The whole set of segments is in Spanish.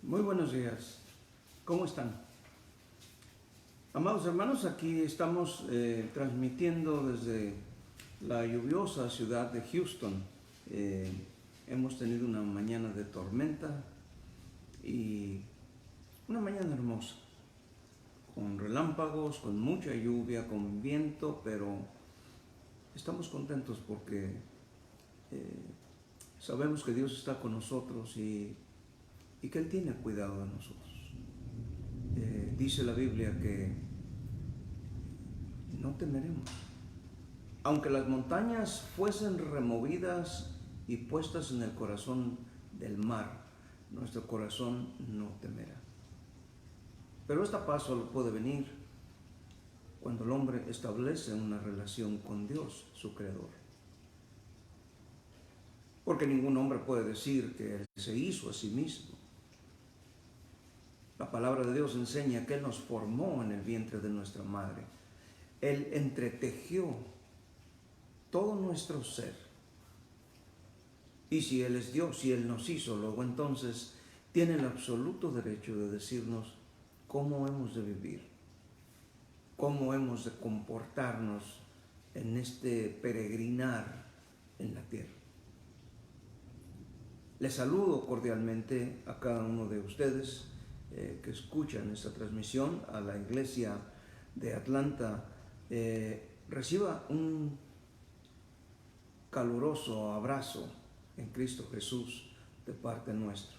Muy buenos días. ¿Cómo están? Amados hermanos, aquí estamos transmitiendo desde la lluviosa ciudad de Houston. Hemos tenido una mañana de tormenta y una mañana hermosa, con relámpagos, con mucha lluvia, con viento, pero estamos contentos porque sabemos que Dios está con nosotros y que Él tiene cuidado de nosotros. Dice la Biblia que no temeremos. Aunque las montañas fuesen removidas y puestas en el corazón del mar, nuestro corazón no temerá. Pero esta paz solo puede venir cuando el hombre establece una relación con Dios, su Creador. Porque ningún hombre puede decir que Él se hizo a sí mismo. La palabra de Dios enseña que Él nos formó en el vientre de nuestra madre. Él entretejió todo nuestro ser. Y si Él es Dios, si Él nos hizo, luego entonces tiene el absoluto derecho de decirnos cómo hemos de vivir, cómo hemos de comportarnos en este peregrinar en la tierra. Les saludo cordialmente a cada uno de ustedes que escuchan esta transmisión, a la iglesia de Atlanta. Reciba un caluroso abrazo en Cristo Jesús de parte nuestra.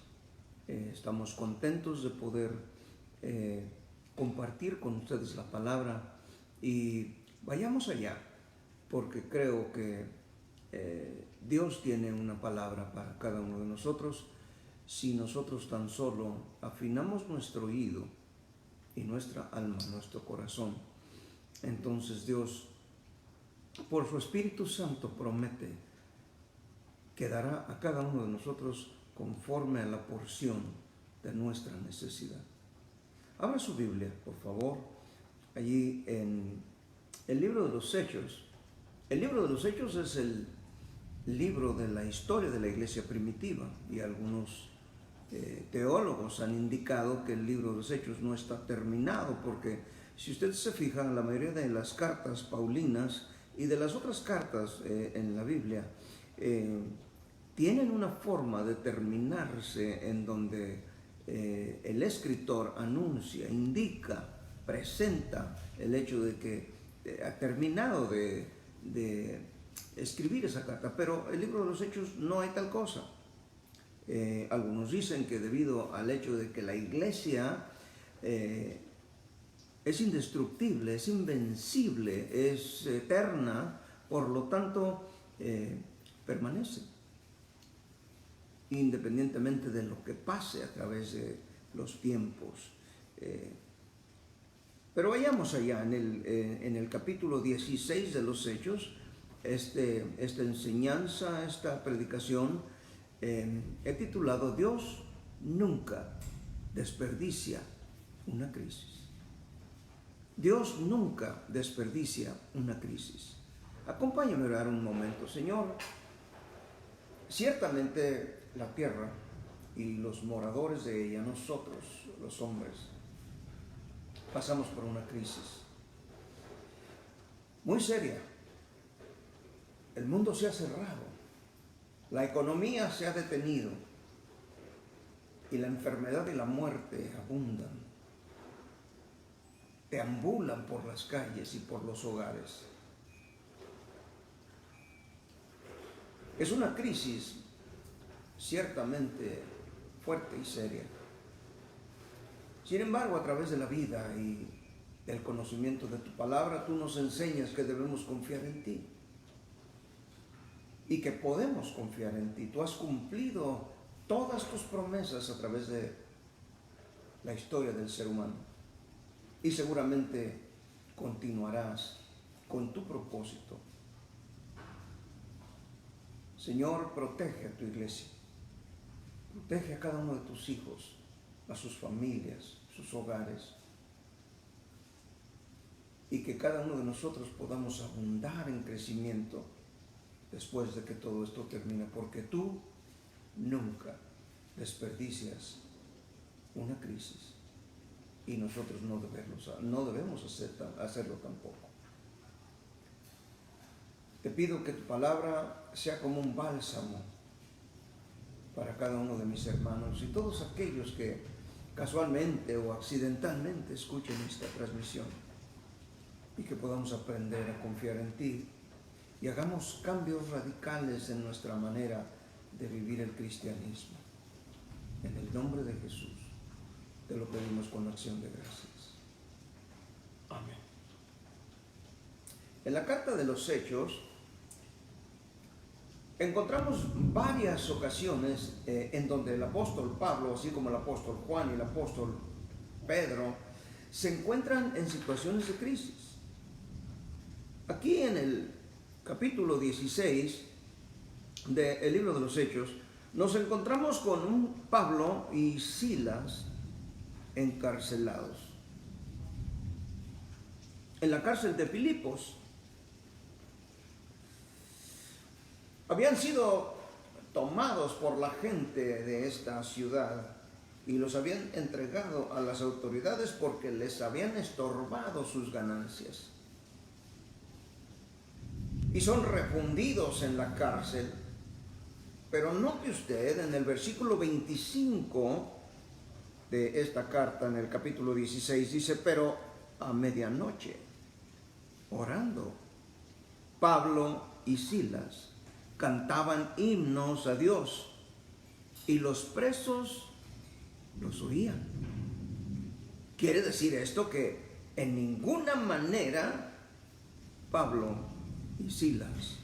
Estamos contentos de poder compartir con ustedes la palabra y vayamos allá, porque creo que Dios tiene una palabra para cada uno de nosotros. Si nosotros tan solo afinamos nuestro oído y nuestra alma, nuestro corazón, entonces Dios, por su Espíritu Santo, promete que dará a cada uno de nosotros conforme a la porción de nuestra necesidad. Abra su Biblia, por favor, allí en el libro de los Hechos. El libro de los Hechos es el libro de la historia de la iglesia primitiva, y algunos teólogos han indicado que el libro de los Hechos no está terminado, porque si usted se fija, la mayoría de las cartas paulinas y de las otras cartas en la Biblia tienen una forma de terminarse en donde el escritor anuncia, indica, presenta el hecho de que ha terminado de escribir esa carta. Pero el libro de los Hechos no hay tal cosa. Algunos dicen que debido al hecho de que la iglesia es indestructible, es invencible, es eterna, por lo tanto permanece, independientemente de lo que pase a través de los tiempos. Pero vayamos allá en el capítulo 16 de los Hechos. Esta enseñanza, esta predicación, he titulado Dios nunca desperdicia una crisis. Dios nunca desperdicia una crisis. Acompáñame a orar un momento. Señor, ciertamente la tierra y los moradores de ella, nosotros los hombres, pasamos por una crisis muy seria. El mundo se ha cerrado, la economía se ha detenido y la enfermedad y la muerte abundan. Deambulan por las calles y por los hogares. Es una crisis ciertamente fuerte y seria. Sin embargo, a través de la vida y del conocimiento de tu palabra, tú nos enseñas que debemos confiar en ti y que podemos confiar en ti. Tú has cumplido todas tus promesas a través de la historia del ser humano y seguramente continuarás con tu propósito. Señor, protege a tu iglesia, protege a cada uno de tus hijos, a sus familias, sus hogares, y que cada uno de nosotros podamos abundar en crecimiento después de que todo esto termine, porque tú nunca desperdicias una crisis. Y nosotros no debemos hacerlo tampoco. Te pido que tu palabra sea como un bálsamo para cada uno de mis hermanos y todos aquellos que casualmente o accidentalmente escuchen esta transmisión, y que podamos aprender a confiar en ti y hagamos cambios radicales en nuestra manera de vivir el cristianismo. En el nombre de Jesús te lo pedimos con acción de gracias. Amén. En la carta de los Hechos encontramos varias ocasiones en donde el apóstol Pablo, así como el apóstol Juan y el apóstol Pedro, se encuentran en situaciones de crisis. Aquí en el capítulo 16 del libro de los Hechos, nos encontramos con un Pablo y Silas encarcelados. En la cárcel de Filipos habían sido tomados por la gente de esta ciudad y los habían entregado a las autoridades porque les habían estorbado sus ganancias. Y son refundidos en la cárcel. Pero note usted en el versículo 25 de esta carta, en el capítulo 16, dice: pero a medianoche, orando, Pablo y Silas cantaban himnos a Dios, y los presos los oían. Quiere decir esto que en ninguna manera Pablo y Silas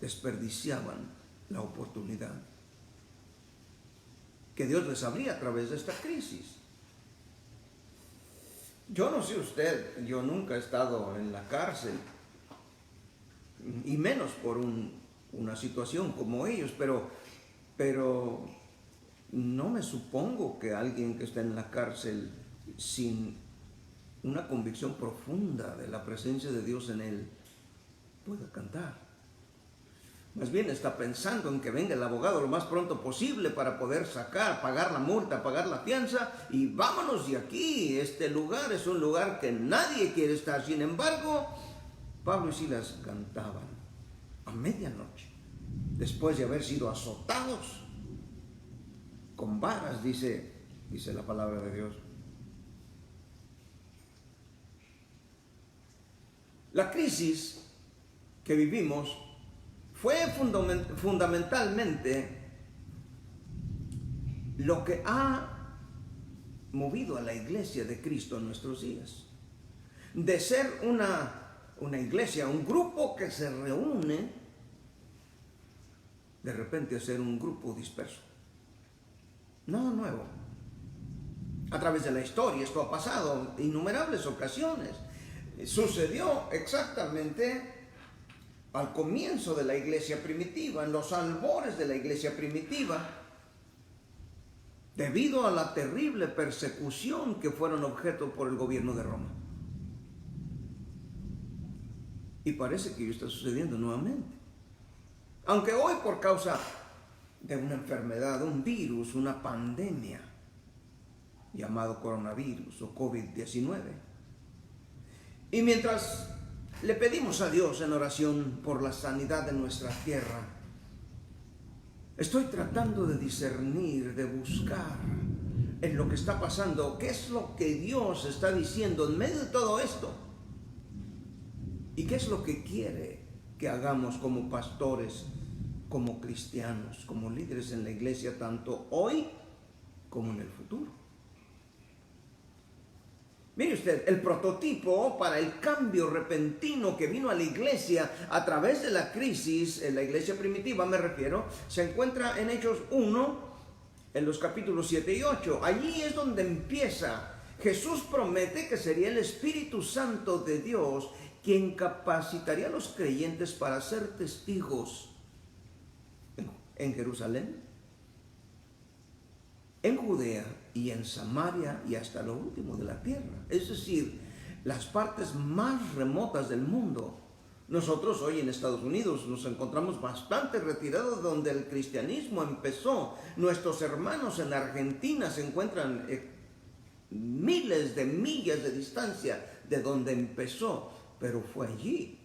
desperdiciaban la oportunidad que Dios les abría a través de esta crisis. Yo no sé usted, yo nunca he estado en la cárcel, y menos por una situación como ellos, pero no me supongo que alguien que está en la cárcel sin una convicción profunda de la presencia de Dios en él pueda cantar. Más bien está pensando en que venga el abogado lo más pronto posible para poder pagar la multa, pagar la fianza y vámonos de aquí. Este lugar es un lugar que nadie quiere estar. Sin embargo, Pablo y Silas cantaban a medianoche, después de haber sido azotados con varas, dice la palabra de Dios. La crisis que vivimos fue fundamentalmente lo que ha movido a la iglesia de Cristo en nuestros días. De ser una iglesia, un grupo que se reúne, de repente a ser un grupo disperso. Nada nuevo. A través de la historia esto ha pasado en innumerables ocasiones. Sucedió exactamente al comienzo de la iglesia primitiva, en los albores de la iglesia primitiva, debido a la terrible persecución que fueron objeto por el gobierno de Roma. Y parece que está sucediendo nuevamente. Aunque hoy, por causa de una enfermedad, un virus, una pandemia llamado coronavirus o COVID-19. Y mientras le pedimos a Dios en oración por la sanidad de nuestra tierra, estoy tratando de discernir, de buscar en lo que está pasando, qué es lo que Dios está diciendo en medio de todo esto y qué es lo que quiere que hagamos como pastores, como cristianos, como líderes en la iglesia, tanto hoy como en el futuro. Mire usted, el prototipo para el cambio repentino que vino a la iglesia a través de la crisis, en la iglesia primitiva me refiero, se encuentra en Hechos 1, en los capítulos 7 y 8. Allí es donde empieza. Jesús promete que sería el Espíritu Santo de Dios quien capacitaría a los creyentes para ser testigos en Jerusalén, en Judea y en Samaria y hasta lo último de la tierra. Es decir, las partes más remotas del mundo Nosotros hoy en Estados Unidos nos encontramos bastante retirados de donde el cristianismo empezó. Nuestros hermanos en Argentina se encuentran miles de millas de distancia de donde empezó, pero fue allí.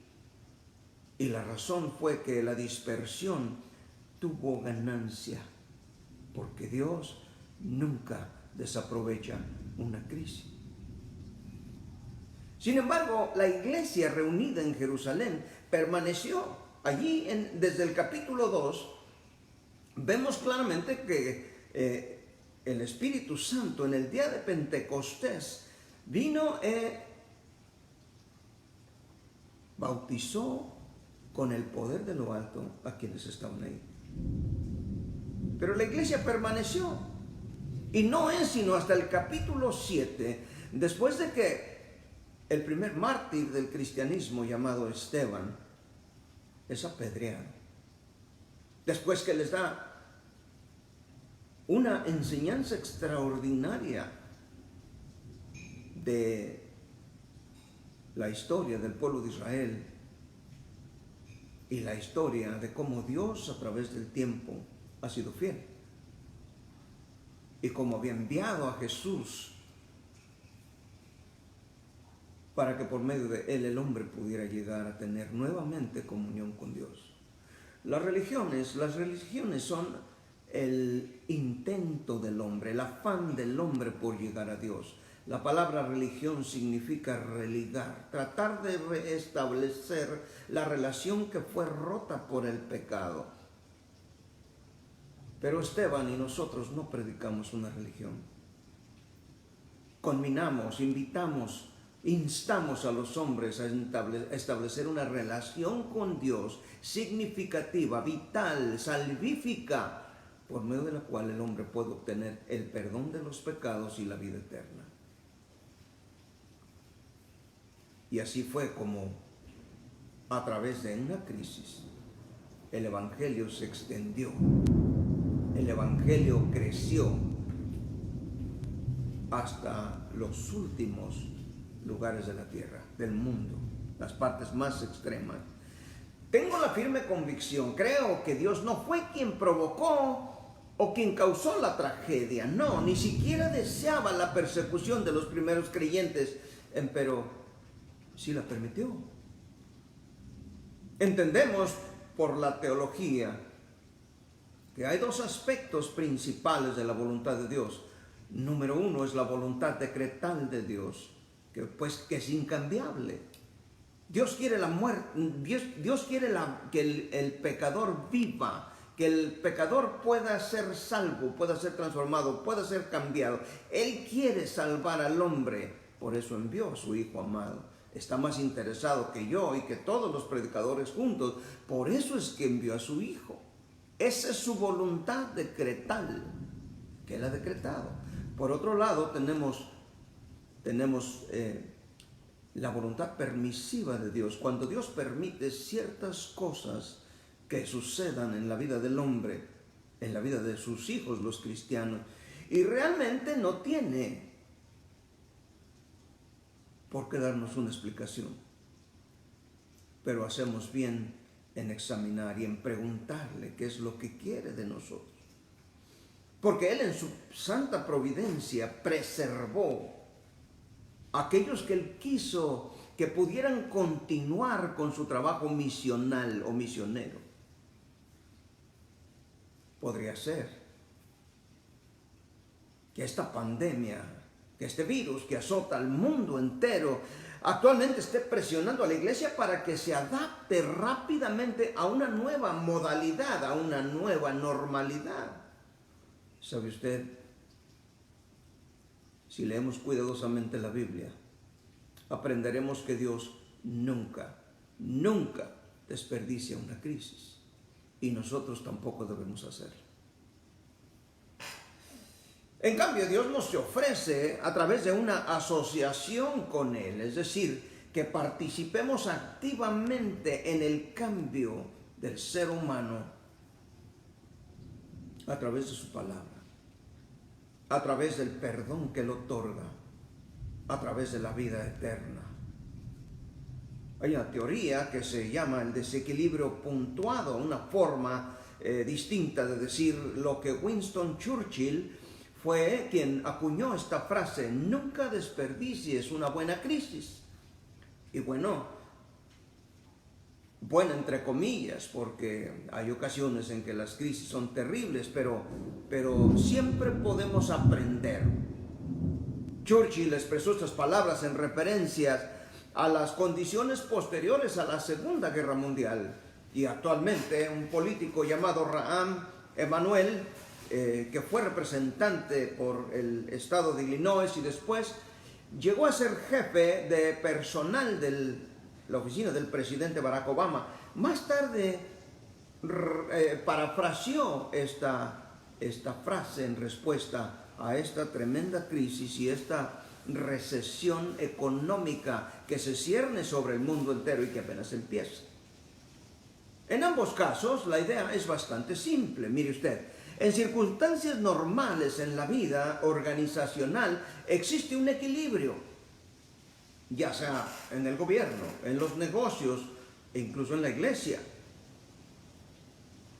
Y la razón fue que la dispersión tuvo ganancia, porque Dios nunca desaprovecha una crisis. Sin embargo, la iglesia reunida en Jerusalén permaneció allí desde el capítulo 2. Vemos claramente que el Espíritu Santo en el día de Pentecostés vino bautizó con el poder de lo alto a quienes estaban ahí. Pero la iglesia permaneció. Y no es sino hasta el capítulo 7, después de que el primer mártir del cristianismo, llamado Esteban, es apedreado. Después que les da una enseñanza extraordinaria de la historia del pueblo de Israel y la historia de cómo Dios a través del tiempo ha sido fiel y cómo había enviado a Jesús para que por medio de él el hombre pudiera llegar a tener nuevamente comunión con Dios. Las religiones son el intento del hombre, el afán del hombre por llegar a Dios. La palabra religión significa religar, tratar de restablecer la relación que fue rota por el pecado. Pero Esteban y nosotros no predicamos una religión. Conminamos, invitamos, instamos a los hombres a establecer una relación con Dios significativa, vital, salvífica, por medio de la cual el hombre puede obtener el perdón de los pecados y la vida eterna. Y así fue como, a través de una crisis, el Evangelio se extendió, el Evangelio creció hasta los últimos lugares de la tierra, del mundo, las partes más extremas. Tengo la firme convicción, creo que Dios no fue quien provocó o quien causó la tragedia, no, ni siquiera deseaba la persecución de los primeros creyentes, pero sí la permitió. Entendemos por la teología que hay dos aspectos principales de la voluntad de Dios. Número uno es la voluntad decretal de Dios, que es incambiable. Dios quiere la muerte, Dios quiere que el pecador viva, que el pecador pueda ser salvo, pueda ser transformado, pueda ser cambiado. Él quiere salvar al hombre, por eso envió a su Hijo amado. Está más interesado que yo y que todos los predicadores juntos, por eso es que envió a su Hijo. Esa es su voluntad decretal, que Él ha decretado. Por otro lado, tenemos la voluntad permisiva de Dios. Cuando Dios permite ciertas cosas que sucedan en la vida del hombre, en la vida de sus hijos, los cristianos, y realmente no tiene por qué darnos una explicación. Pero hacemos bien en examinar y en preguntarle qué es lo que quiere de nosotros. Porque Él en su santa providencia preservó a aquellos que Él quiso que pudieran continuar con su trabajo misional o misionero. Podría ser que esta pandemia, que este virus que azota al mundo entero, actualmente esté presionando a la iglesia para que se adapte rápidamente a una nueva modalidad, a una nueva normalidad. ¿Sabe usted? Si leemos cuidadosamente la Biblia, aprenderemos que Dios nunca desperdicia una crisis. Y nosotros tampoco debemos hacerlo. En cambio, Dios nos ofrece a través de una asociación con Él, es decir, que participemos activamente en el cambio del ser humano a través de su palabra, a través del perdón que Él otorga, a través de la vida eterna, Hay una teoría que se llama el desequilibrio puntuado, una forma distinta de decir lo que Winston Churchill fue quien acuñó esta frase: nunca desperdicies una buena crisis. Y bueno, buena entre comillas, porque hay ocasiones en que las crisis son terribles, pero siempre podemos aprender. Churchill expresó estas palabras en referencias a las condiciones posteriores a la Segunda Guerra Mundial. Y actualmente un político llamado Rahm Emanuel, que fue representante por el estado de Illinois y después llegó a ser jefe de personal de la oficina del presidente Barack Obama, más tarde parafraseó esta frase en respuesta a esta tremenda crisis y esta recesión económica que se cierne sobre el mundo entero y que apenas empieza. En ambos casos la idea es bastante simple. Mire usted, en circunstancias normales en la vida organizacional existe un equilibrio, ya sea en el gobierno, en los negocios e incluso en la iglesia.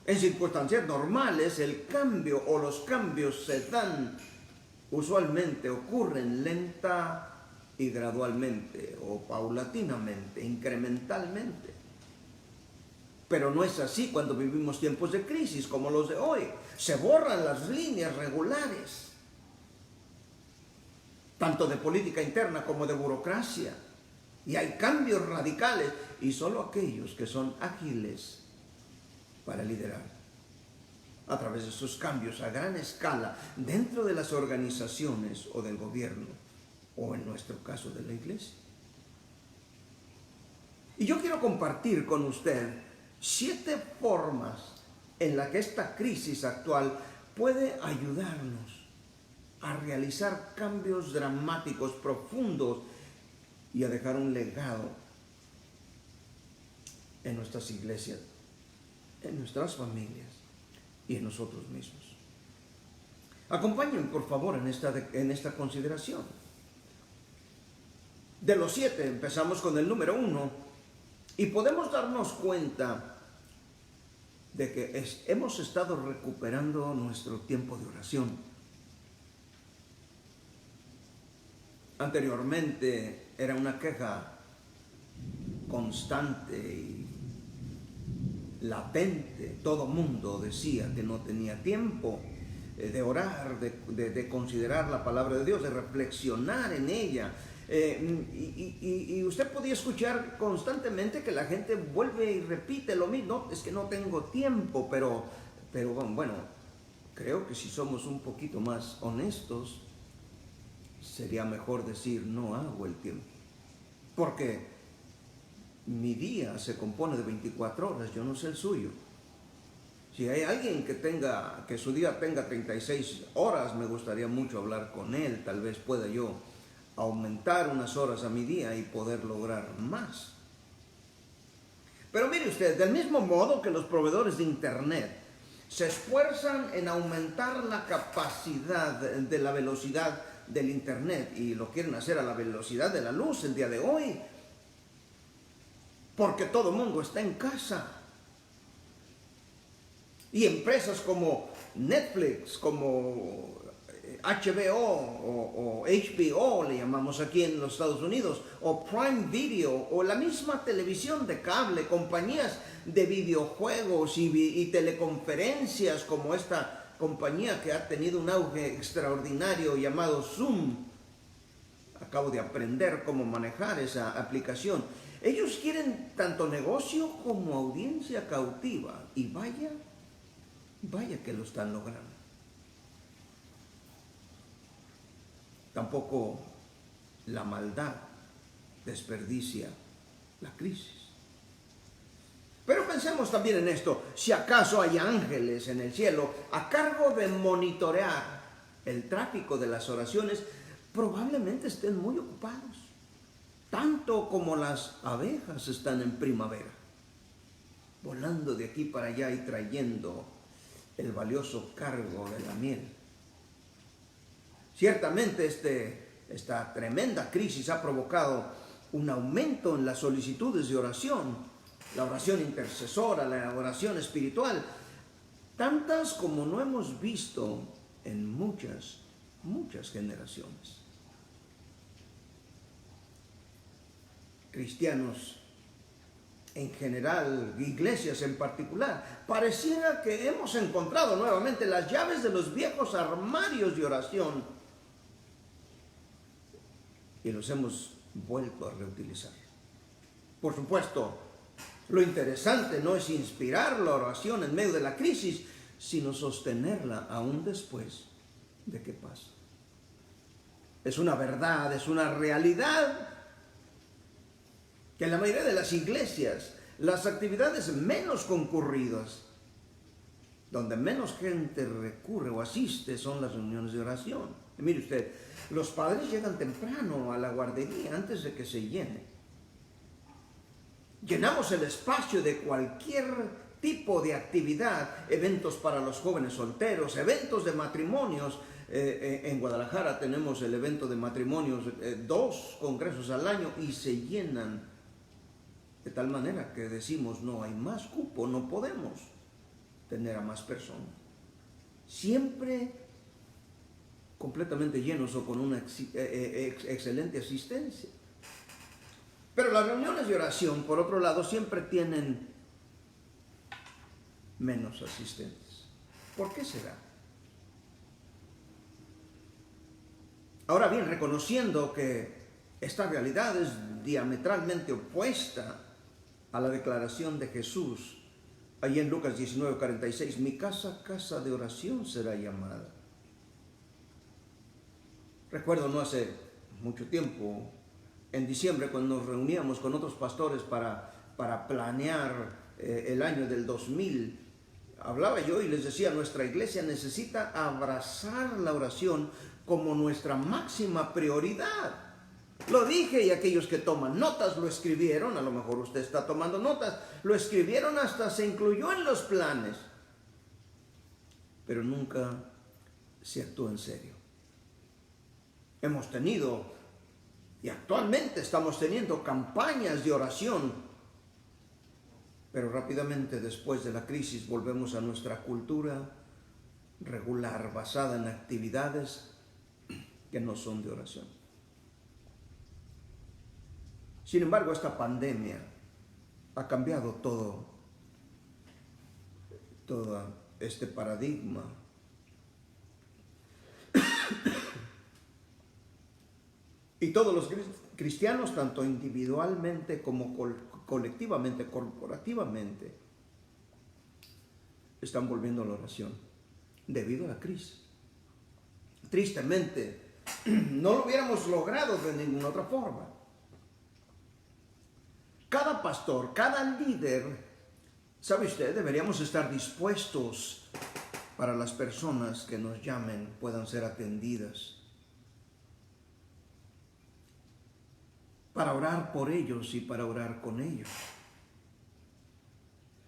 En circunstancias normales el cambio o los cambios se dan, usualmente ocurren lenta y gradualmente o paulatinamente, incrementalmente. Pero no es así cuando vivimos tiempos de crisis como los de hoy. Se borran las líneas regulares, tanto de política interna como de burocracia. Y hay cambios radicales y solo aquellos que son ágiles para liderar a través de esos cambios a gran escala dentro de las organizaciones o del gobierno o en nuestro caso de la iglesia. Y yo quiero compartir con usted 7 formas en las que esta crisis actual puede ayudarnos a realizar cambios dramáticos, profundos y a dejar un legado en nuestras iglesias, en nuestras familias y en nosotros mismos. Acompáñenme por favor en esta consideración. De los 7 empezamos con el número 1 y podemos darnos cuenta de que hemos estado recuperando nuestro tiempo de oración. Anteriormente era una queja constante y latente. Todo mundo decía que no tenía tiempo de orar, de considerar la palabra de Dios, de reflexionar en ella. Y usted podía escuchar constantemente que la gente vuelve y repite lo mismo: no, es que no tengo tiempo, pero bueno, creo que si somos un poquito más honestos, sería mejor decir no hago el tiempo, porque mi día se compone de 24 horas, yo no sé el suyo. Si hay alguien que su día tenga 36 horas, me gustaría mucho hablar con él, tal vez pueda yo aumentar unas horas a mi día y poder lograr más. Pero mire usted, del mismo modo que los proveedores de internet se esfuerzan en aumentar la capacidad de la velocidad del internet y lo quieren hacer a la velocidad de la luz el día de hoy, porque todo el mundo está en casa. Y empresas como Netflix, como HBO o HBO le llamamos aquí en los Estados Unidos, o Prime Video, o la misma televisión de cable, compañías de videojuegos y teleconferencias como esta compañía que ha tenido un auge extraordinario llamado Zoom. Acabo de aprender cómo manejar esa aplicación. Ellos quieren tanto negocio como audiencia cautiva y vaya que lo están logrando. Tampoco la maldad desperdicia la crisis. Pero pensemos también en esto: si acaso hay ángeles en el cielo a cargo de monitorear el tráfico de las oraciones, probablemente estén muy ocupados, tanto como las abejas están en primavera, volando de aquí para allá y trayendo el valioso cargo de la miel. Ciertamente esta tremenda crisis ha provocado un aumento en las solicitudes de oración, la oración intercesora, la oración espiritual, tantas como no hemos visto en muchas generaciones. Cristianos en general, iglesias en particular, pareciera que hemos encontrado nuevamente las llaves de los viejos armarios de oración y los hemos vuelto a reutilizar. Por supuesto, lo interesante no es inspirar la oración en medio de la crisis, sino sostenerla aún después de que pase. Es una verdad, es una realidad que en la mayoría de las iglesias, las actividades menos concurridas, donde menos gente recurre o asiste, son las reuniones de oración. Y mire usted, los padres llegan temprano a la guardería antes de que se llene. Llenamos el espacio de cualquier tipo de actividad, eventos para los jóvenes solteros, eventos de matrimonios. En Guadalajara tenemos el evento de matrimonios, 2 congresos al año, y se llenan de tal manera que decimos, no hay más cupo, no podemos tener a más personas. Siempre completamente llenos o con una excelente asistencia. Pero las reuniones de oración, por otro lado, siempre tienen menos asistentes. ¿Por qué será? Ahora bien, reconociendo que esta realidad es diametralmente opuesta a la declaración de Jesús, allí en Lucas 19:46, mi casa, casa de oración será llamada. Recuerdo no hace mucho tiempo, en diciembre, cuando nos reuníamos con otros pastores para planear el año del 2000, hablaba yo y les decía, nuestra iglesia necesita abrazar la oración como nuestra máxima prioridad. Lo dije y aquellos que toman notas lo escribieron, a lo mejor usted está tomando notas, lo escribieron, hasta se incluyó en los planes, pero nunca se actuó en serio. Hemos tenido y actualmente estamos teniendo campañas de oración, pero rápidamente después de la crisis volvemos a nuestra cultura regular, basada en actividades que no son de oración. Sin embargo, esta pandemia ha cambiado todo este paradigma. Y todos los cristianos, tanto individualmente como colectivamente, corporativamente, están volviendo a la oración debido a la crisis. Tristemente, no lo hubiéramos logrado de ninguna otra forma. Cada pastor, cada líder, ¿sabe usted? Deberíamos estar dispuestos para las personas que nos llamen puedan ser atendidas, para orar por ellos y para orar con ellos.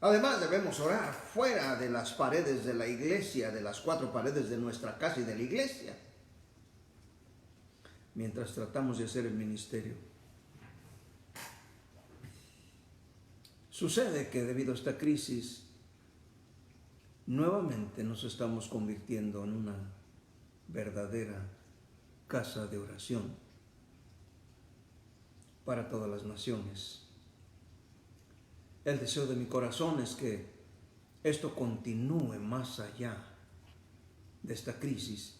Además, debemos orar fuera de las paredes de la iglesia, de las 4 paredes de nuestra casa y de la iglesia, mientras tratamos de hacer el ministerio. Sucede que debido a esta crisis, nuevamente nos estamos convirtiendo en una verdadera casa de oración para todas las naciones. El deseo de mi corazón es que esto continúe más allá de esta crisis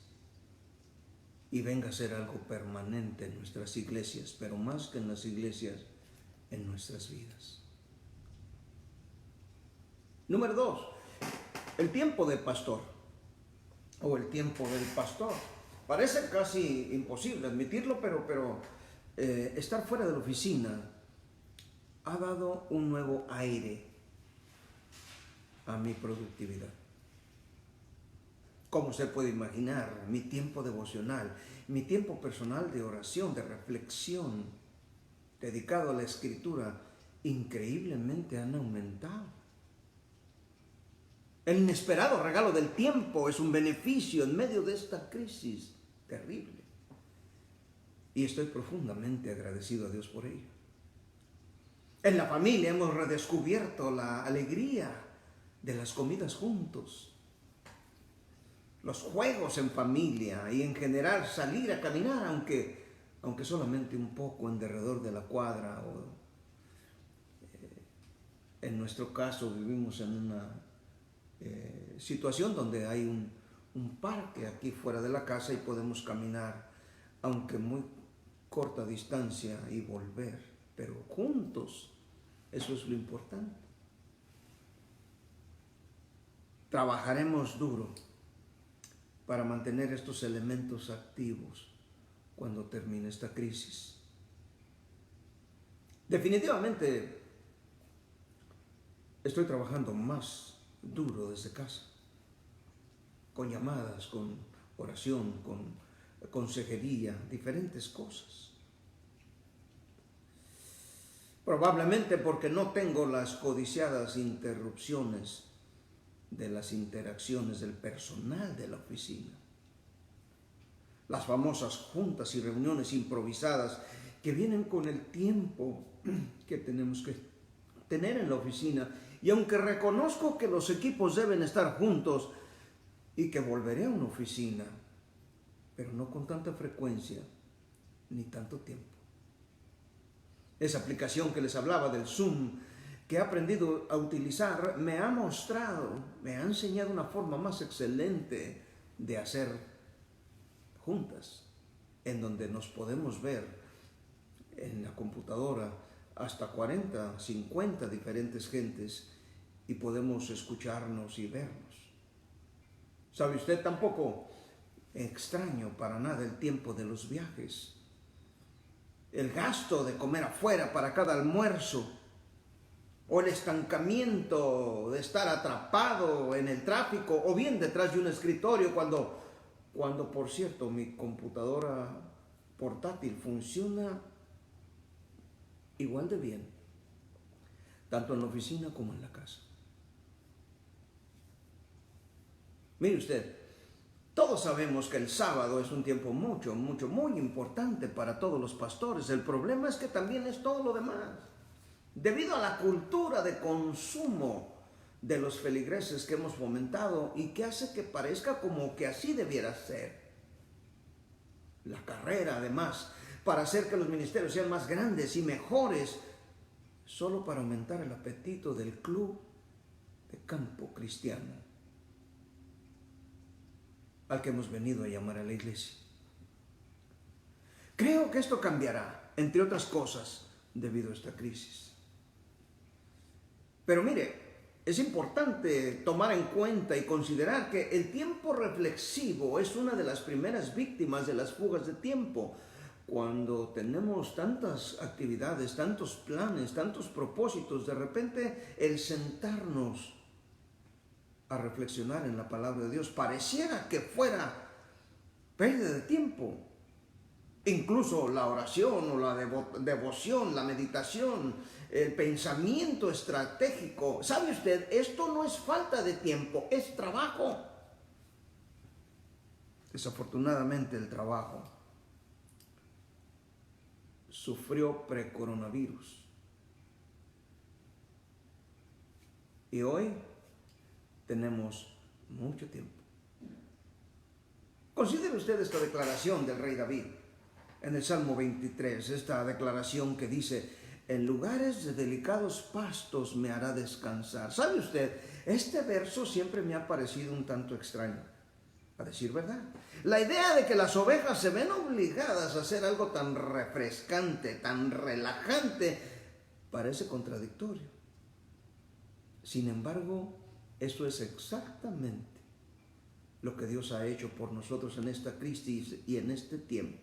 y venga a ser algo permanente en nuestras iglesias, pero más que en las iglesias, en nuestras vidas. Número 2, el tiempo de pastor o el tiempo del pastor. Parece casi imposible admitirlo, pero estar fuera de la oficina ha dado un nuevo aire a mi productividad. Como usted puede imaginar, mi tiempo devocional, mi tiempo personal de oración, de reflexión, dedicado a la escritura, increíblemente han aumentado. El inesperado regalo del tiempo es un beneficio en medio de esta crisis terrible. Y estoy profundamente agradecido a Dios por ello. En la familia hemos redescubierto la alegría de las comidas juntos, los juegos en familia y en general salir a caminar, aunque solamente un poco en derredor de la cuadra. En nuestro caso vivimos en una situación donde hay un parque aquí fuera de la casa y podemos caminar, aunque muy corta distancia, y volver, pero juntos. Eso es lo importante. Trabajaremos duro para mantener estos elementos activos cuando termine esta crisis. Definitivamente estoy trabajando más duro desde casa, con llamadas, con oración, con consejería, diferentes cosas. Probablemente porque no tengo las codiciadas interrupciones de las interacciones del personal de la oficina. Las famosas juntas y reuniones improvisadas que vienen con el tiempo que tenemos que tener en la oficina. Y aunque reconozco que los equipos deben estar juntos y que volveré a una oficina, pero no con tanta frecuencia ni tanto tiempo. Esa aplicación que les hablaba del Zoom, que he aprendido a utilizar, me ha enseñado una forma más excelente de hacer juntas, en donde nos podemos ver en la computadora hasta 40, 50 diferentes gentes y podemos escucharnos y vernos. ¿Sabe usted? Tampoco extraño para nada el tiempo de los viajes, el gasto de comer afuera para cada almuerzo, o el estancamiento de estar atrapado en el tráfico o bien detrás de un escritorio cuando por cierto mi computadora portátil funciona igual de bien, tanto en la oficina como en la casa. Mire usted, todos sabemos que el sábado es un tiempo muy importante para todos los pastores. El problema es que también es todo lo demás. Debido a la cultura de consumo de los feligreses que hemos fomentado y que hace que parezca como que así debiera ser. La carrera, además, para hacer que los ministerios sean más grandes y mejores, solo para aumentar el apetito del club de campo cristiano al que hemos venido a llamar a la iglesia. Creo que esto cambiará, entre otras cosas, debido a esta crisis. Pero mire, es importante tomar en cuenta y considerar que el tiempo reflexivo es una de las primeras víctimas de las fugas de tiempo. Cuando tenemos tantas actividades, tantos planes, tantos propósitos, de repente el sentarnos a reflexionar en la palabra de Dios pareciera que fuera pérdida de tiempo. Incluso la oración o la devoción, la meditación, el pensamiento estratégico. ¿Sabe usted? Esto no es falta de tiempo, es trabajo. Desafortunadamente el trabajo sufrió pre-coronavirus. Y hoy tenemos mucho tiempo. Considere usted esta declaración del rey David en el Salmo 23, esta declaración que dice: en lugares de delicados pastos me hará descansar. ¿Sabe usted? Este verso siempre me ha parecido un tanto extraño, a decir verdad. La idea de que las ovejas se ven obligadas a hacer algo tan refrescante, tan relajante, parece contradictorio. Sin embargo, esto es exactamente lo que Dios ha hecho por nosotros en esta crisis y en este tiempo.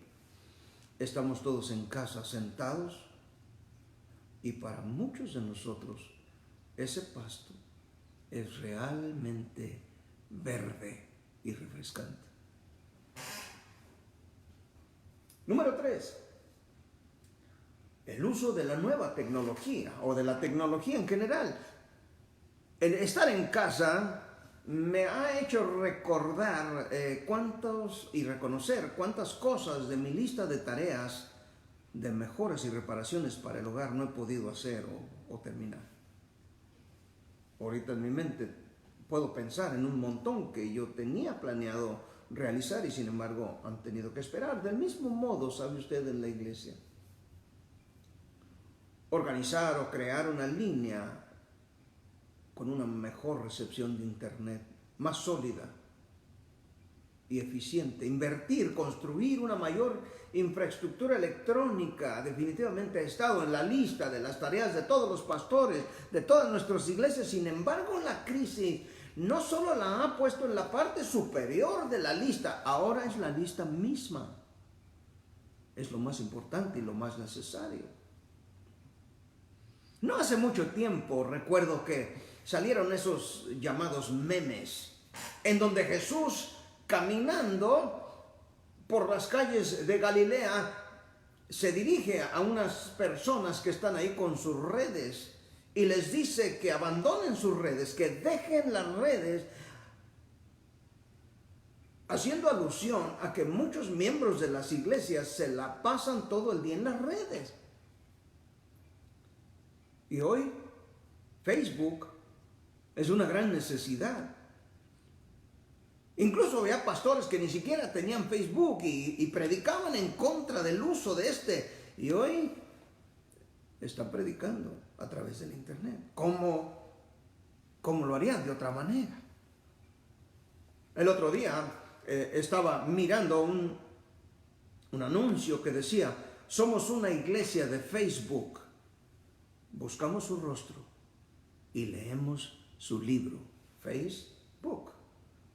Estamos todos en casa sentados y para muchos de nosotros ese pasto es realmente verde y refrescante. Número 3. El uso de la nueva tecnología o de la tecnología en general. El estar en casa me ha hecho recordar y reconocer cuántas cosas de mi lista de tareas de mejoras y reparaciones para el hogar no he podido hacer o terminar. Ahorita en mi mente puedo pensar en un montón que yo tenía planeado realizar y sin embargo han tenido que esperar. Del mismo modo, sabe usted, en la iglesia, organizar o crear una línea con una mejor recepción de internet, más sólida y eficiente, invertir, construir una mayor infraestructura electrónica, definitivamente ha estado en la lista de las tareas de todos los pastores, de todas nuestras iglesias. Sin embargo, la crisis no solo la ha puesto en la parte superior de la lista, ahora es la lista misma. Es lo más importante y lo más necesario. No hace mucho tiempo recuerdo que salieron esos llamados memes, en donde Jesús, caminando por las calles de Galilea, se dirige a unas personas que están ahí con sus redes y les dice que abandonen sus redes, que dejen las redes, haciendo alusión a que muchos miembros de las iglesias se la pasan todo el día en las redes. Y hoy Facebook es una gran necesidad. Incluso había pastores que ni siquiera tenían Facebook y predicaban en contra del uso de este. Y hoy están predicando a través del internet. ¿Cómo lo harían de otra manera? El otro día estaba mirando un anuncio que decía: somos una iglesia de Facebook. Buscamos su rostro y leemos su libro. Facebook.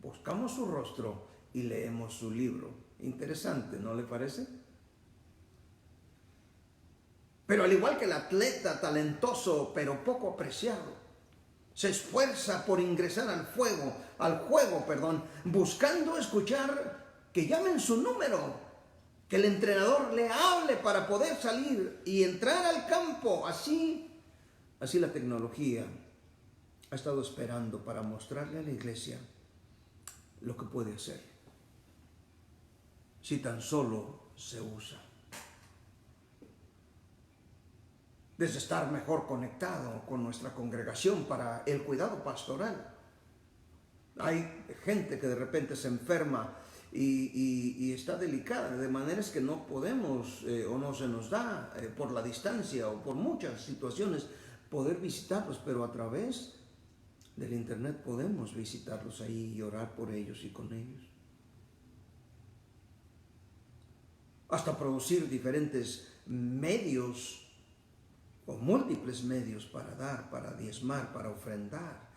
Buscamos su rostro y leemos su libro. Interesante, ¿no le parece? Pero al igual que el atleta talentoso pero poco apreciado, se esfuerza por ingresar al juego, buscando escuchar que llamen su número, que el entrenador le hable para poder salir y entrar al campo. Así la tecnología ha estado esperando para mostrarle a la iglesia lo que puede hacer, si tan solo se usa. Desde estar mejor conectado con nuestra congregación para el cuidado pastoral. Hay gente que de repente se enferma y está delicada, de maneras que no podemos o no se nos da por la distancia o por muchas situaciones poder visitarlos, pero a través del internet podemos visitarlos ahí y orar por ellos y con ellos. Hasta producir diferentes medios o múltiples medios para dar, para diezmar, para ofrendar,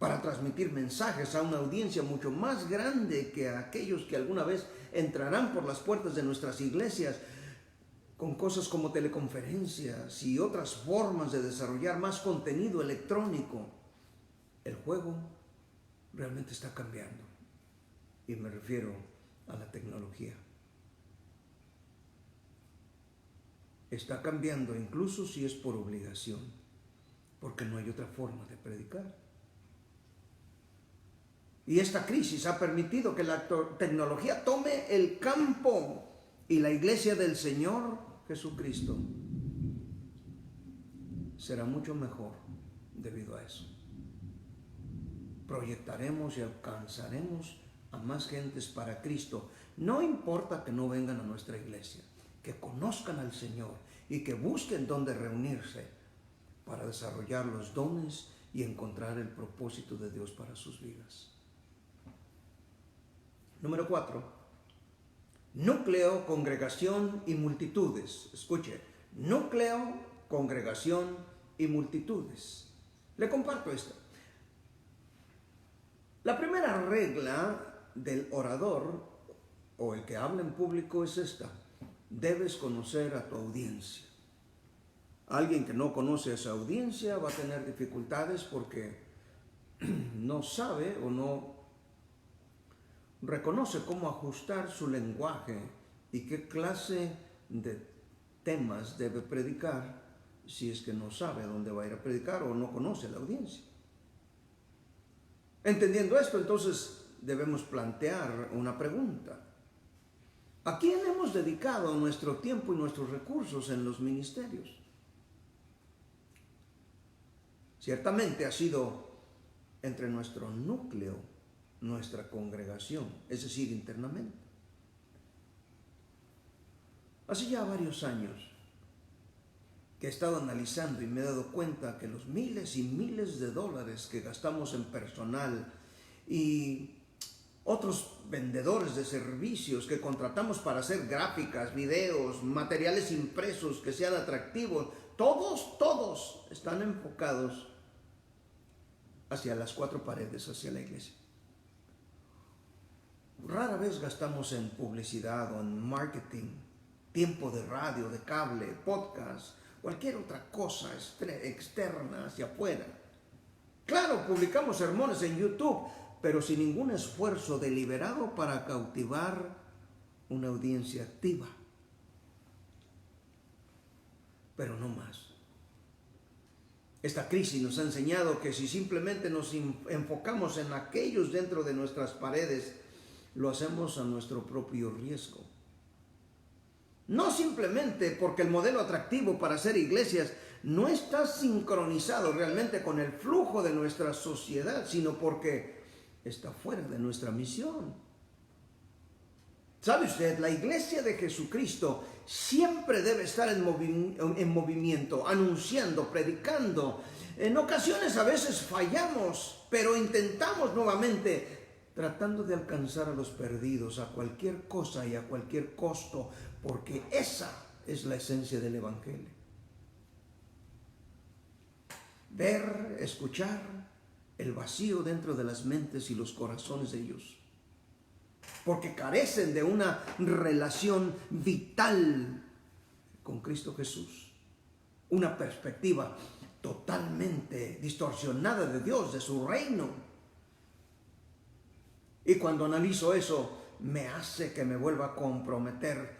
para transmitir mensajes a una audiencia mucho más grande que a aquellos que alguna vez entrarán por las puertas de nuestras iglesias, con cosas como teleconferencias y otras formas de desarrollar más contenido electrónico. El juego realmente está cambiando, y me refiero a la tecnología. Está cambiando incluso si es por obligación, porque no hay otra forma de predicar. Y esta crisis ha permitido que la tecnología tome el campo, y la iglesia del Señor Jesucristo será mucho mejor debido a eso. Proyectaremos y alcanzaremos a más gentes para Cristo. No importa que no vengan a nuestra iglesia, que conozcan al Señor y que busquen dónde reunirse para desarrollar los dones y encontrar el propósito de Dios para sus vidas. Número 4. Núcleo, congregación y multitudes. Escuche, núcleo, congregación y multitudes. Le comparto esto. La primera regla del orador o el que habla en público es esta: debes conocer a tu audiencia. Alguien que no conoce a esa audiencia va a tener dificultades porque no sabe o no reconoce cómo ajustar su lenguaje y qué clase de temas debe predicar si es que no sabe a dónde va a ir a predicar o no conoce a la audiencia. Entendiendo esto, entonces debemos plantear una pregunta. ¿A quién hemos dedicado nuestro tiempo y nuestros recursos en los ministerios? Ciertamente ha sido entre nuestro núcleo, nuestra congregación, es decir, internamente. Hace ya varios años que he estado analizando y me he dado cuenta que los miles y miles de dólares que gastamos en personal y otros vendedores de servicios que contratamos para hacer gráficas, videos, materiales impresos que sean atractivos, todos están enfocados hacia las cuatro paredes, hacia la iglesia. Rara vez gastamos en publicidad o en marketing, tiempo de radio, de cable, podcast, cualquier otra cosa externa hacia afuera. Claro, publicamos sermones en YouTube, pero sin ningún esfuerzo deliberado para cautivar una audiencia activa. Pero no más. Esta crisis nos ha enseñado que si simplemente nos enfocamos en aquellos dentro de nuestras paredes, lo hacemos a nuestro propio riesgo. No simplemente porque el modelo atractivo para hacer iglesias no está sincronizado realmente con el flujo de nuestra sociedad, sino porque está fuera de nuestra misión. ¿Sabe usted? La iglesia de Jesucristo siempre debe estar en movimiento, anunciando, predicando. En ocasiones a veces fallamos, pero intentamos nuevamente, tratando de alcanzar a los perdidos a cualquier cosa y a cualquier costo, porque esa es la esencia del Evangelio. Ver, escuchar el vacío dentro de las mentes y los corazones de ellos, porque carecen de una relación vital con Cristo Jesús, una perspectiva totalmente distorsionada de Dios, de su reino. Y cuando analizo eso, me hace que me vuelva a comprometer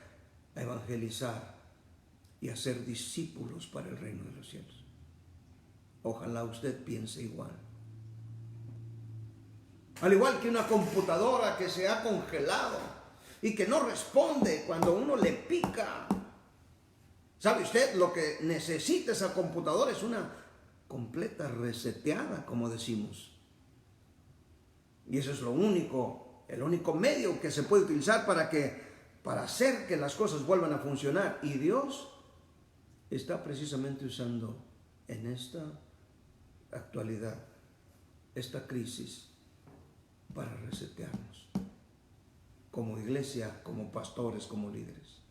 a evangelizar y a ser discípulos para el reino de los cielos. Ojalá usted piense igual. Al igual que una computadora que se ha congelado y que no responde cuando uno le pica. ¿Sabe usted? Lo que necesita esa computadora es una completa reseteada, como decimos. Y eso es el único medio que se puede utilizar para hacer que las cosas vuelvan a funcionar. Y Dios está precisamente usando en esta actualidad, esta crisis, para resetearnos, como iglesia, como pastores, como líderes.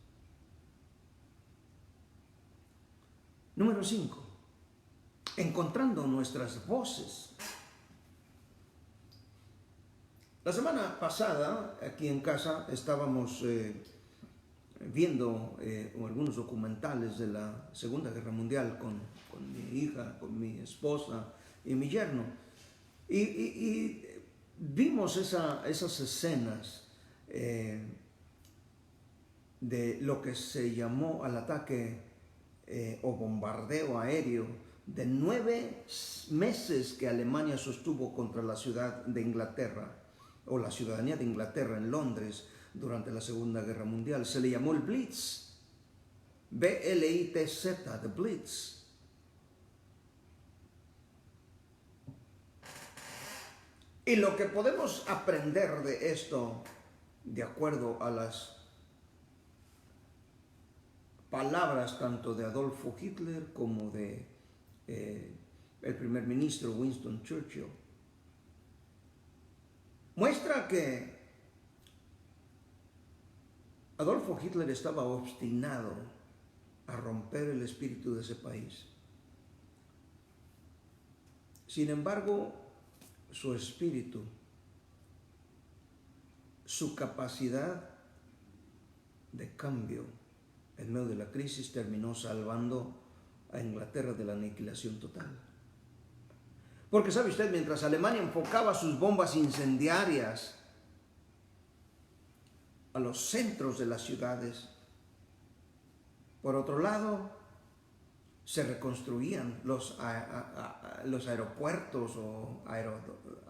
Número 5, encontrando nuestras voces. La semana pasada, aquí en casa, estábamos viendo algunos documentales de la Segunda Guerra Mundial con mi hija, con mi esposa y mi yerno. Y vimos esas escenas de lo que se llamó al ataque o bombardeo aéreo de 9 meses que Alemania sostuvo contra la ciudad de Inglaterra, o la ciudadanía de Inglaterra en Londres durante la Segunda Guerra Mundial. Se le llamó el Blitz, B-L-I-T-Z, the Blitz. Y lo que podemos aprender de esto, de acuerdo a las palabras tanto de Adolfo Hitler como de el primer ministro Winston Churchill, muestra que Adolfo Hitler estaba obstinado a romper el espíritu de ese país. Sin embargo, su espíritu, su capacidad de cambio en medio de la crisis terminó salvando a Inglaterra de la aniquilación total. Porque sabe usted, mientras Alemania enfocaba sus bombas incendiarias a los centros de las ciudades, por otro lado, se reconstruían los aeropuertos o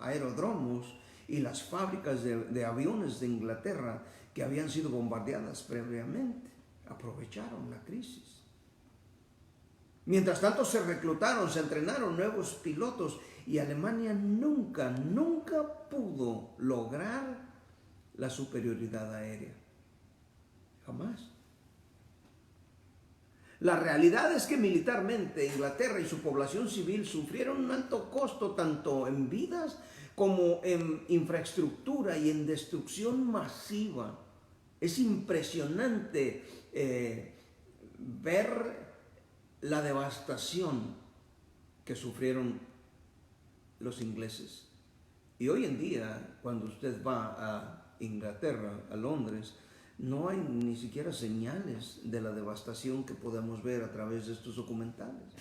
aeródromos y las fábricas de aviones de Inglaterra que habían sido bombardeadas previamente. Aprovecharon la crisis. Mientras tanto se reclutaron, se entrenaron nuevos pilotos y Alemania nunca pudo lograr la superioridad aérea. Jamás. La realidad es que militarmente Inglaterra y su población civil sufrieron un alto costo tanto en vidas como en infraestructura y en destrucción masiva. Es impresionante ver la devastación que sufrieron los ingleses. Y hoy en día, cuando usted va a Inglaterra, a Londres, no hay ni siquiera señales de la devastación que podemos ver a través de estos documentales.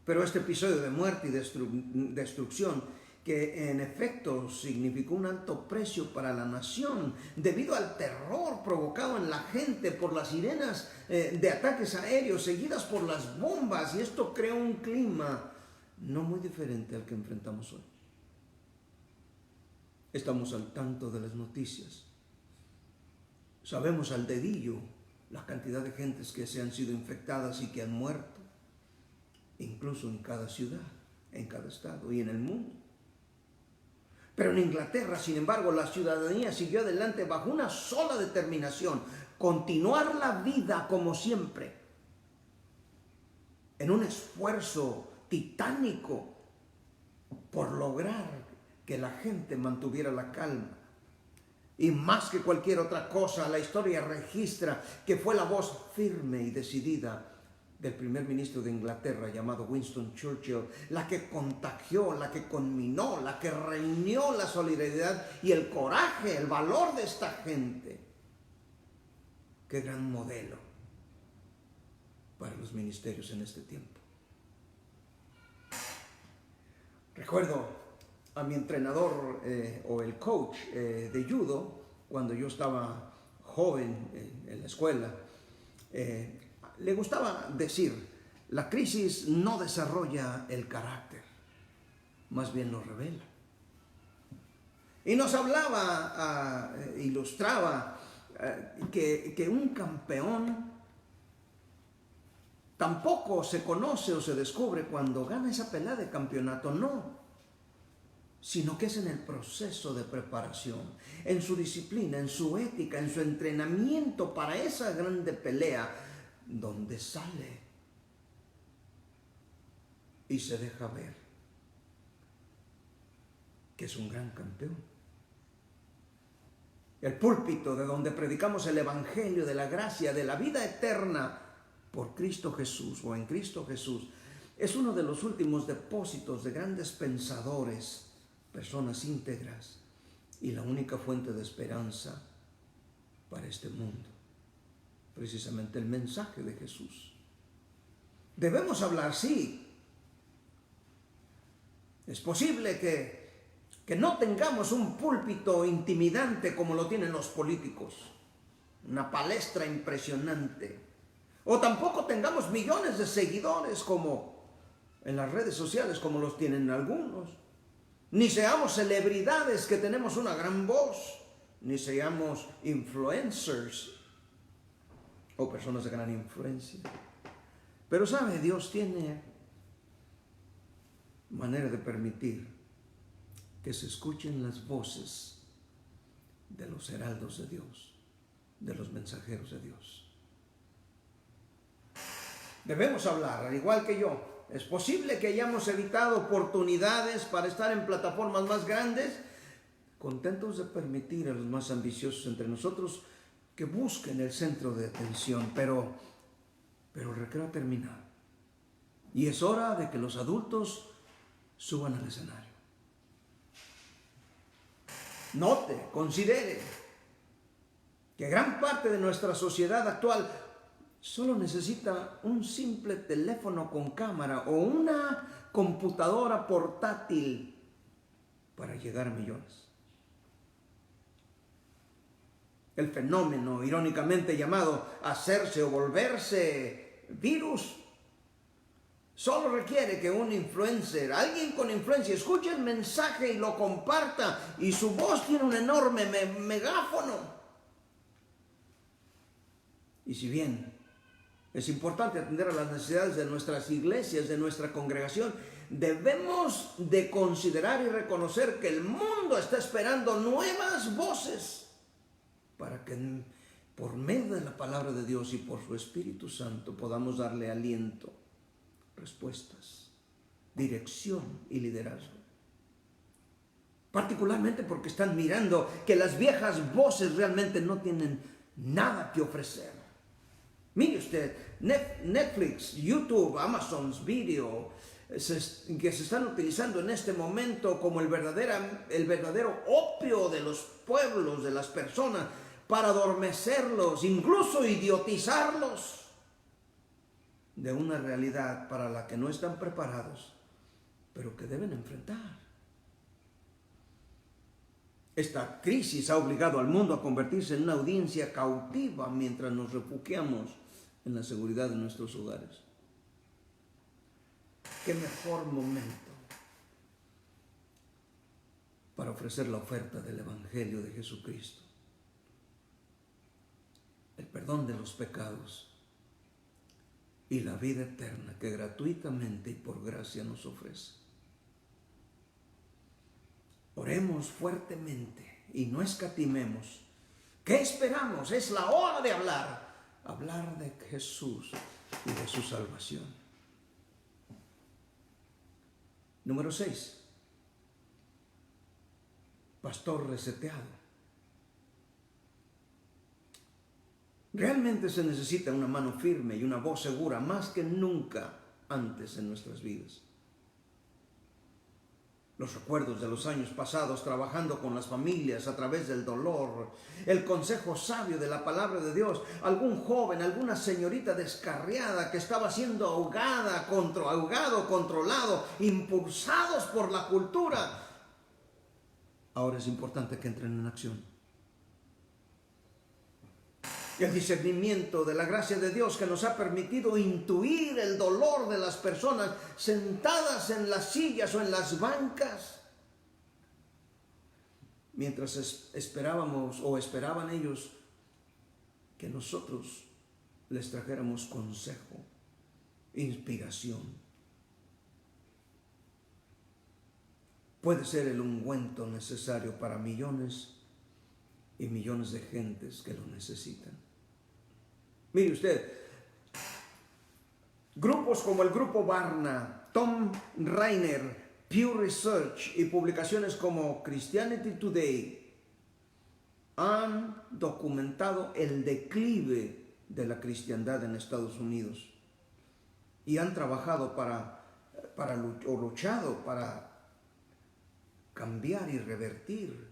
Pero este episodio de muerte y destrucción, que en efecto significó un alto precio para la nación, debido al terror provocado en la gente por las sirenas de ataques aéreos, seguidas por las bombas, y esto creó un clima no muy diferente al que enfrentamos hoy. Estamos al tanto de las noticias. Sabemos al dedillo la cantidad de gentes que se han sido infectadas y que han muerto, incluso en cada ciudad, en cada estado y en el mundo. Pero en Inglaterra, sin embargo, la ciudadanía siguió adelante bajo una sola determinación: continuar la vida como siempre, en un esfuerzo titánico por lograr que la gente mantuviera la calma. Y más que cualquier otra cosa, la historia registra que fue la voz firme y decidida del primer ministro de Inglaterra, llamado Winston Churchill, la que contagió, la que conminó, la que reunió la solidaridad y el coraje, el valor de esta gente. Qué gran modelo para los ministerios en este tiempo. Recuerdo a mi entrenador o el coach de judo, cuando yo estaba joven en la escuela, le gustaba decir: la crisis no desarrolla el carácter, más bien lo revela. Y nos hablaba, ilustraba que un campeón tampoco se conoce o se descubre cuando gana esa pelea de campeonato, no, sino que es en el proceso de preparación, en su disciplina, en su ética, en su entrenamiento para esa grande pelea, donde sale y se deja ver que es un gran campeón. El púlpito de donde predicamos el evangelio de la gracia, de la vida eterna por Cristo Jesús o en Cristo Jesús, es uno de los últimos depósitos de grandes pensadores, personas íntegras, y la única fuente de esperanza para este mundo. Precisamente el mensaje de Jesús. Debemos hablar, sí. Es posible que no tengamos un púlpito intimidante como lo tienen los políticos, una palestra impresionante, o tampoco tengamos millones de seguidores como en las redes sociales como los tienen algunos, ni seamos celebridades que tenemos una gran voz, ni seamos influencers o personas de gran influencia. Pero sabe, Dios tiene manera de permitir que se escuchen las voces de los heraldos de Dios, de los mensajeros de Dios. Debemos hablar, al igual que yo. Es posible que hayamos evitado oportunidades para estar en plataformas más grandes, contentos de permitir a los más ambiciosos entre nosotros que busquen el centro de atención, pero el recreo ha terminado. Y es hora de que los adultos suban al escenario. Note, considere que gran parte de nuestra sociedad actual solo necesita un simple teléfono con cámara o una computadora portátil para llegar a millones. El fenómeno, irónicamente llamado hacerse o volverse virus, Solo requiere que un influencer, alguien con influencia, escuche el mensaje y lo comparta, y su voz tiene un enorme megáfono. Y si bien es importante atender a las necesidades de nuestras iglesias, de nuestra congregación, debemos de considerar y reconocer que el mundo está esperando nuevas voces para que por medio de la palabra de Dios y por su Espíritu Santo podamos darle aliento, respuestas, dirección y liderazgo. Particularmente porque están mirando que las viejas voces realmente no tienen nada que ofrecer. Mire usted, Netflix, YouTube, Amazon Video, que se están utilizando en este momento como el verdadero opio de los pueblos, de las personas, para adormecerlos, incluso idiotizarlos de una realidad para la que no están preparados, pero que deben enfrentar. Esta crisis ha obligado al mundo a convertirse en una audiencia cautiva mientras nos refugiamos en la seguridad de nuestros hogares. ¿Qué mejor momento para ofrecer la oferta del Evangelio de Jesucristo? El perdón de los pecados y la vida eterna que gratuitamente y por gracia nos ofrece. Oremos fuertemente y no escatimemos. ¿Qué esperamos? Es la hora de hablar de Jesús y de su salvación. Número 6. Pastor reseteado. Realmente se necesita una mano firme y una voz segura más que nunca antes en nuestras vidas. Los recuerdos de los años pasados trabajando con las familias a través del dolor, el consejo sabio de la palabra de Dios, algún joven, alguna señorita descarriada que estaba siendo ahogado, controlado, impulsados por la cultura. Ahora es importante que entren en acción. El discernimiento de la gracia de Dios que nos ha permitido intuir el dolor de las personas sentadas en las sillas o en las bancas, mientras esperábamos o esperaban ellos que nosotros les trajéramos consejo, inspiración. Puede ser el ungüento necesario para millones y millones de gentes que lo necesitan. Mire usted, grupos como el Grupo Barna, Tom Rainer, Pew Research y publicaciones como Christianity Today han documentado el declive de la cristiandad en Estados Unidos y han trabajado luchado para cambiar y revertir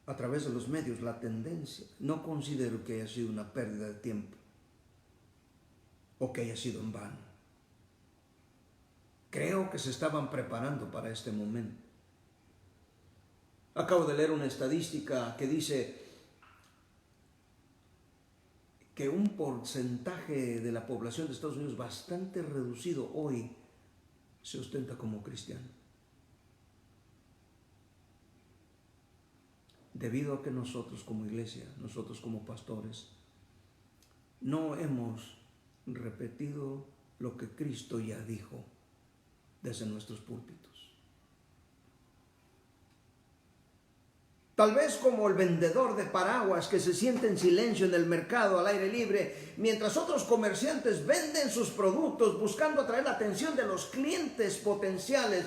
a través de los medios la tendencia. No considero que haya sido una pérdida de tiempo o que haya sido en vano. Creo que se estaban preparando para este momento. Acabo de leer una estadística que dice que un porcentaje de la población de Estados Unidos bastante reducido hoy se ostenta como cristiano. Debido a que nosotros como iglesia, nosotros como pastores, no hemos repetido lo que Cristo ya dijo desde nuestros púlpitos. Tal vez como el vendedor de paraguas que se siente en silencio en el mercado al aire libre, mientras otros comerciantes venden sus productos buscando atraer la atención de los clientes potenciales.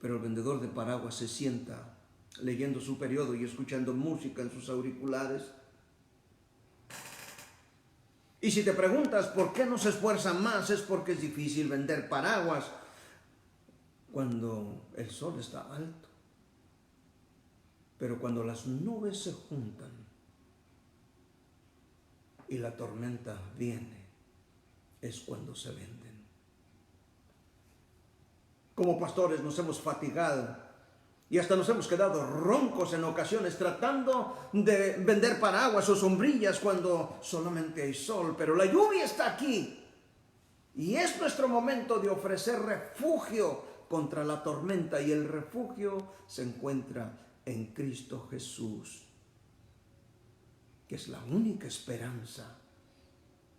Pero el vendedor de paraguas se sienta leyendo su periódico y escuchando música en sus auriculares. Y si te preguntas por qué no se esfuerza más, es porque es difícil vender paraguas cuando el sol está alto. Pero cuando las nubes se juntan y la tormenta viene, es cuando se venden. Como pastores nos hemos fatigado y hasta nos hemos quedado roncos en ocasiones tratando de vender paraguas o sombrillas cuando solamente hay sol, pero la lluvia está aquí. Y es nuestro momento de ofrecer refugio contra la tormenta, y el refugio se encuentra en Cristo Jesús, que es la única esperanza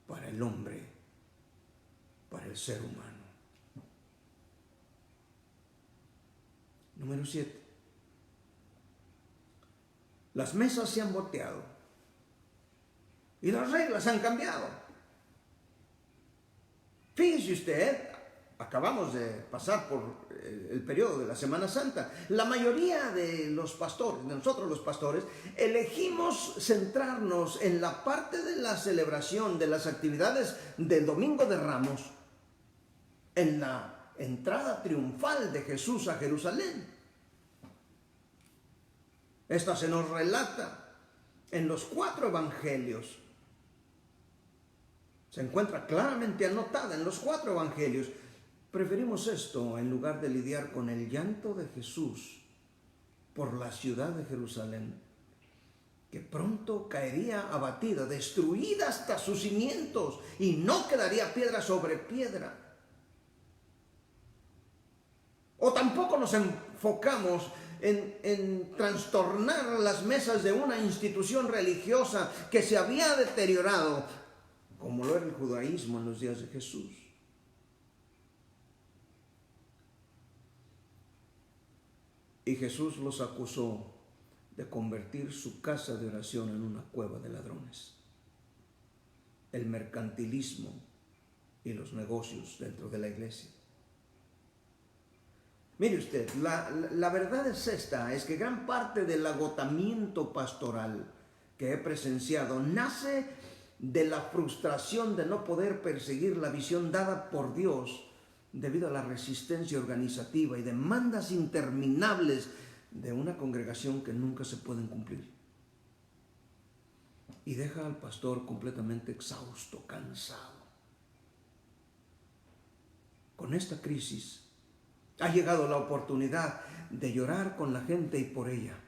para el hombre, para el ser humano. Número 7. Las mesas se han volteado y las reglas han cambiado. Fíjese usted, acabamos de pasar por el periodo de la Semana Santa. La mayoría de los pastores, de nosotros los pastores, elegimos centrarnos en la parte de la celebración de las actividades del Domingo de Ramos, en la entrada triunfal de Jesús a Jerusalén. Esta se nos relata en los 4 evangelios. Se encuentra claramente anotada en los 4 evangelios. Preferimos esto en lugar de lidiar con el llanto de Jesús por la ciudad de Jerusalén, que pronto caería abatida, destruida hasta sus cimientos, y no quedaría piedra sobre piedra. O tampoco nos enfocamos en trastornar las mesas de una institución religiosa que se había deteriorado, como lo era el judaísmo en los días de Jesús. Y Jesús los acusó de convertir su casa de oración en una cueva de ladrones. El mercantilismo y los negocios dentro de la iglesia. Mire usted, la verdad es esta, es que gran parte del agotamiento pastoral que he presenciado nace de la frustración de no poder perseguir la visión dada por Dios debido a la resistencia organizativa y demandas interminables de una congregación que nunca se pueden cumplir. Y deja al pastor completamente exhausto, cansado. Con esta crisis ha llegado la oportunidad de llorar con la gente y por ella,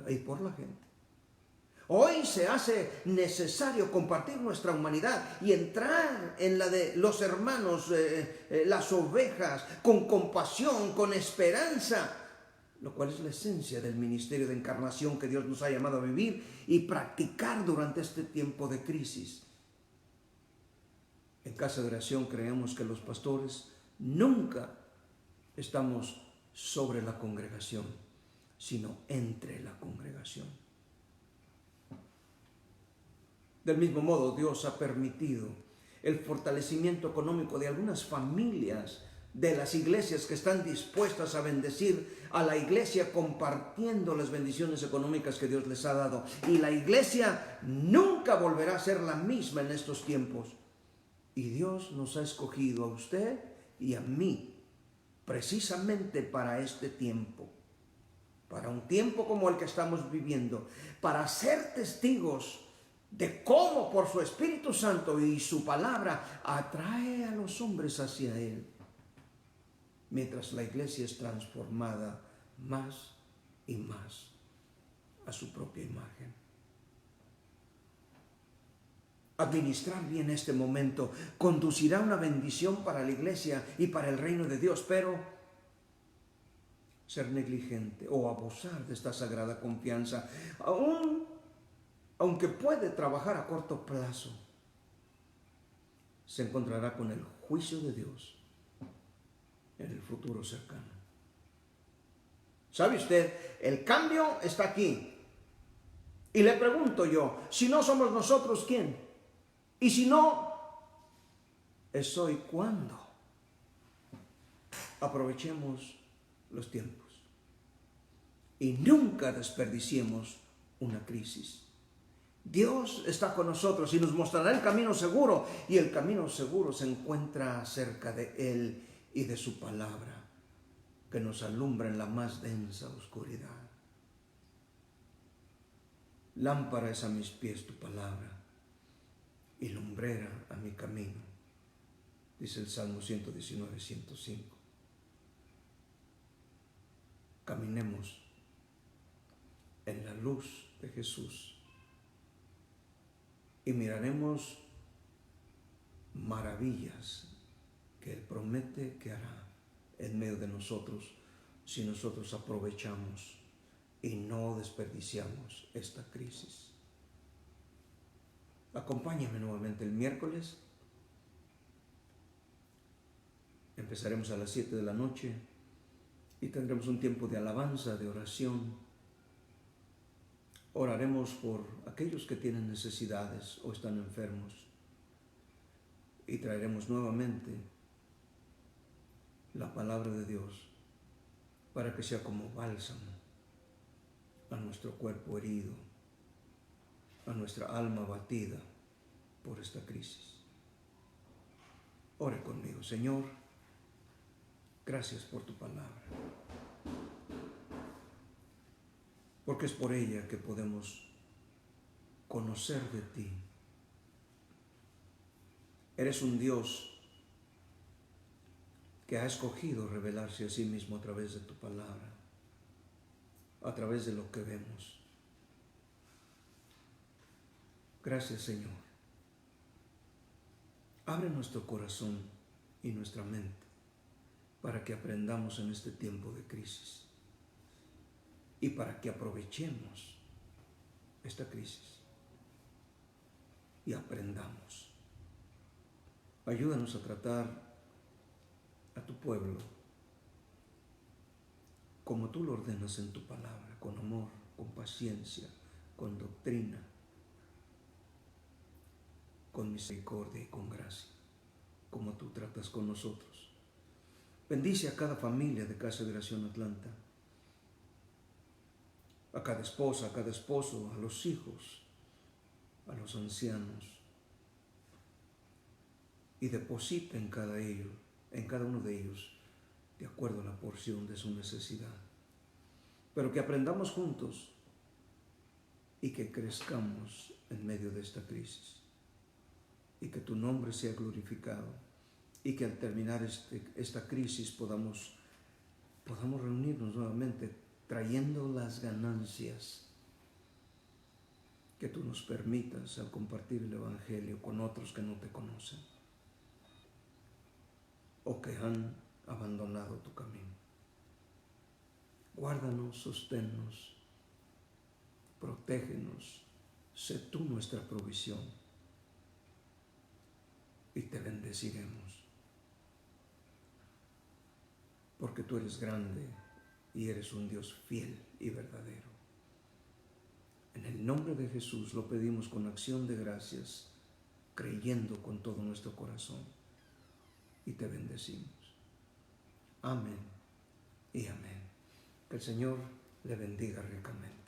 y por la gente. Hoy se hace necesario compartir nuestra humanidad y entrar en la de los hermanos, las ovejas, con compasión, con esperanza, lo cual es la esencia del ministerio de encarnación que Dios nos ha llamado a vivir y practicar durante este tiempo de crisis. En Casa de Oración creemos que los pastores nunca estamos sobre la congregación, sino entre la congregación. Del mismo modo, Dios ha permitido el fortalecimiento económico de algunas familias de las iglesias que están dispuestas a bendecir a la iglesia compartiendo las bendiciones económicas que Dios les ha dado. Y la iglesia nunca volverá a ser la misma en estos tiempos. Y Dios nos ha escogido a usted y a mí precisamente para este tiempo, para un tiempo como el que estamos viviendo, para ser testigos de cómo por su Espíritu Santo y su palabra atrae a los hombres hacia Él, mientras la iglesia es transformada más y más a su propia imagen. Administrar bien este momento conducirá a una bendición para la iglesia y para el reino de Dios, pero ser negligente o abusar de esta sagrada confianza, aunque puede trabajar a corto plazo, se encontrará con el juicio de Dios en el futuro cercano. ¿Sabe usted? El cambio está aquí. Y le pregunto yo, si no somos nosotros, ¿quién? Y si no, es hoy cuando. Aprovechemos los tiempos y nunca desperdiciemos una crisis. Dios está con nosotros y nos mostrará el camino seguro, y el camino seguro se encuentra cerca de Él y de su palabra, que nos alumbra en la más densa oscuridad. Lámpara es a mis pies tu palabra y lumbrera a mi camino, dice el Salmo 119, 105. Caminemos en la luz de Jesús y miraremos maravillas que Él promete que hará en medio de nosotros si nosotros aprovechamos y no desperdiciamos esta crisis. Acompáñame nuevamente el miércoles. Empezaremos a las 7 de la noche y tendremos un tiempo de alabanza, de oración. Oraremos por aquellos que tienen necesidades o están enfermos y traeremos nuevamente la palabra de Dios para que sea como bálsamo a nuestro cuerpo herido, a nuestra alma abatida por esta crisis. Ore conmigo. Señor, gracias por tu palabra, porque es por ella que podemos conocer de ti. Eres un Dios que ha escogido revelarse a sí mismo a través de tu palabra, a través de lo que vemos. Gracias, Señor. Abre nuestro corazón y nuestra mente para que aprendamos en este tiempo de crisis y para que aprovechemos esta crisis y aprendamos. Ayúdanos a tratar a tu pueblo como tú lo ordenas en tu palabra, con amor, con paciencia, con doctrina, con misericordia y con gracia, como tú tratas con nosotros. Bendice a cada familia de Casa de Oración Atlanta, a cada esposa, a cada esposo, a los hijos, a los ancianos, y deposita en cada uno de ellos, de acuerdo a la porción de su necesidad. Pero que aprendamos juntos y que crezcamos en medio de esta crisis, y que tu nombre sea glorificado, y que al terminar esta crisis podamos reunirnos nuevamente trayendo las ganancias que tú nos permitas al compartir el Evangelio con otros que no te conocen o que han abandonado tu camino. Guárdanos, sosténnos, protégenos, sé tú nuestra provisión y te bendeciremos, porque tú eres grande y eres un Dios fiel y verdadero. En el nombre de Jesús lo pedimos con acción de gracias, creyendo con todo nuestro corazón, y te bendecimos. Amén y amén. Que el Señor le bendiga ricamente.